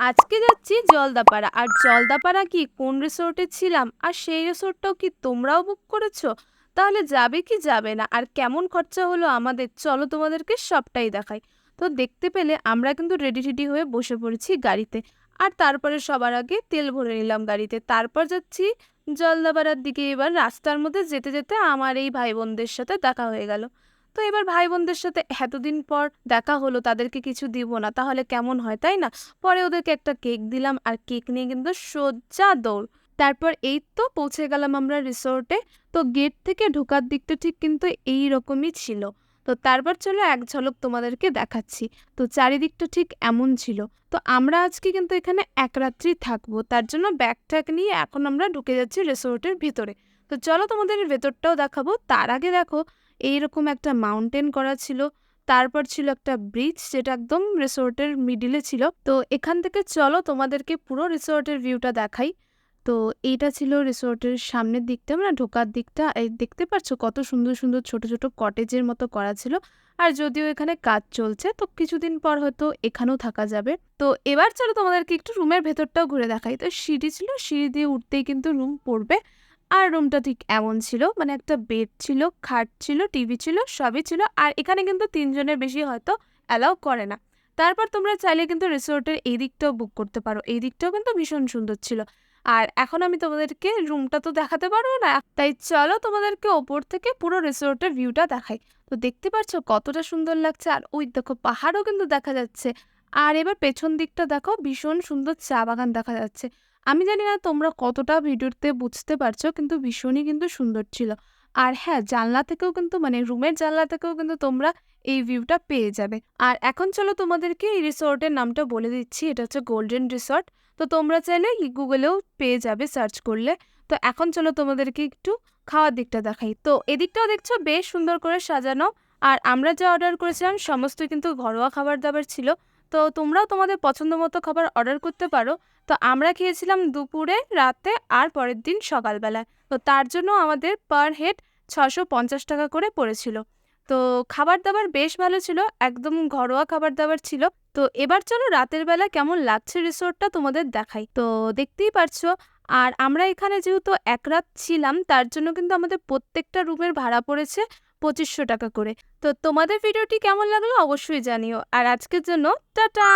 আজকে যাচ্ছি জলদাপাড়া। আর জলদাপাড়া কি কোন রিসোর্টে ছিলাম আর সেই রিসোর্টটাও কি তোমরাও বুক করেছো? তাহলে যাবে কি যাবে না আর কেমন খরচা হলো আমাদের, চলো তোমাদেরকে সবটাই দেখাই। তো দেখতে পেলে আমরা কিন্তু রেডি টেডি হয়ে বসে পড়েছি গাড়িতে। আর তারপরে সবার আগে তেল ভরে নিলাম গাড়িতে, তারপর যাচ্ছি জলদাপাড়ার দিকে। এবার রাস্তার মধ্যে যেতে যেতে আমার এই ভাই বোনদের সাথে দেখা হয়ে গেল। তো এবার ভাই বোনদের সাথে এতদিন পর দেখা হলো, তাদেরকে কিছু দিব না তাহলে কেমন হয়, তাই না? পরে ওদেরকে একটা কেক দিলাম আর কেক নিয়ে কিন্তু সোজা দৌড়। তারপর এই তো পৌঁছে গেলাম আমরা রিসোর্টে। তো গেট থেকে ঢোকার দিকটা ঠিক কিন্তু এই রকমই ছিল। তো তারপর চলো এক ঝলক তোমাদেরকে দেখাচ্ছি। তো চারিদিকটা ঠিক এমন ছিল। তো আমরা আজকে কিন্তু এখানে এক রাত্রি থাকবো, তার জন্য ব্যাগ ট্যাগ নিয়ে এখন আমরা ঢুকে যাচ্ছি রিসোর্টের ভিতরে। তো চলো তোমাদের ভেতরটাও দেখাবো। তার আগে দেখো এইরকম একটা মাউন্টেন করা ছিল, তারপর ছিল একটা ব্রিজ যেটা একদম রিসোর্টের মিডিলে ছিল। তো এখান থেকে চলো তোমাদেরকে পুরো রিসোর্টের ভিউটা দেখাই। তো এইটা ছিল রিসোর্টের সামনের দিকটা, মানে ঢোকার দিকটা। এই দেখতে পাচ্ছ কত সুন্দর সুন্দর ছোট ছোট কটেজের মতো করা ছিল। আর যদিও এখানে কাজ চলছে, তো কিছুদিন পর হয়তো এখানেও থাকা যাবে। তো এবার চলো তোমাদেরকে একটু রুমের ভেতরটাও ঘুরে দেখাই। তো সিঁড়ি ছিল, সিঁড়ি দিয়ে উঠতেই কিন্তু রুম পড়বে। আর রুমটা ঠিক এমন ছিল, মানে একটা বেড ছিল, খাট ছিল, টিভি ছিল, সবই ছিল। আর এখানে কিন্তু 3 জনের বেশি হয়তো অ্যালাউ করে না। তারপর তোমরা চাইলে কিন্তু রিসোর্টের এই দিকটাও বুক করতে পারো, এই দিকটাও কিন্তু ভীষণ সুন্দর ছিল। আর এখন আমি তোমাদেরকে রুমটা তো দেখাতে পারবো না, তাই চলো তোমাদেরকে ওপর থেকে পুরো রিসোর্টের ভিউটা দেখাই। তো দেখতে পাচ্ছ কতটা সুন্দর লাগছে, আর ওই দেখো পাহাড়ও কিন্তু দেখা যাচ্ছে। আর এবার পেছন দিকটা দেখো, ভীষণ সুন্দর চা বাগান দেখা যাচ্ছে। আমি জানি না তোমরা কতটা ভিডিওতে বুঝতে পারছো, কিন্তু ভীষণই কিন্তু সুন্দর ছিল। আর হ্যাঁ, জানলা থেকেও কিন্তু, মানে রুমের জানলা থেকেও কিন্তু তোমরা এই ভিউটা পেয়ে যাবে। আর এখন চলো তোমাদেরকে এই রিসোর্টের নামটা বলে দিচ্ছি, এটা হচ্ছে গোল্ডেন রিসর্ট। তো তোমরা চাইলে গুগলেও পেয়ে যাবে সার্চ করলে। তো এখন চলো তোমাদেরকে একটু খাওয়ার দিকটা দেখাই। তো এদিকটাও দেখছো বেশ সুন্দর করে সাজানো। আর আমরা যা অর্ডার করেছিলাম সমস্ত কিন্তু ঘরোয়া খাবার দাবার ছিল। তো তোমরাও তোমাদের পছন্দ মতো খাবার অর্ডার করতে পারো। তো আমরা খেয়েছিলাম দুপুরে, রাতে আর পরের দিন সকালবেলায়। তো তার জন্য আমাদের পার হেড 650 টাকা করে পড়েছিল। তো খাবার দাবার বেশ ভালো ছিল, একদম ঘরোয়া খাবার দাবার ছিল। তো এবার চলো রাতের বেলা কেমন লাগছে রিসোর্টটা তোমাদের দেখাই। তো দেখতেই পারছো। আর আমরা এখানে যেহেতু এক রাত ছিলাম, তার জন্য কিন্তু আমাদের প্রত্যেকটা রুমের ভাড়া পড়েছে 2500 টাকা করে। তো তোমাদের ভিডিওটি কেমন লাগলো অবশ্যই জানিও। আর আজকের জন্য টাটা।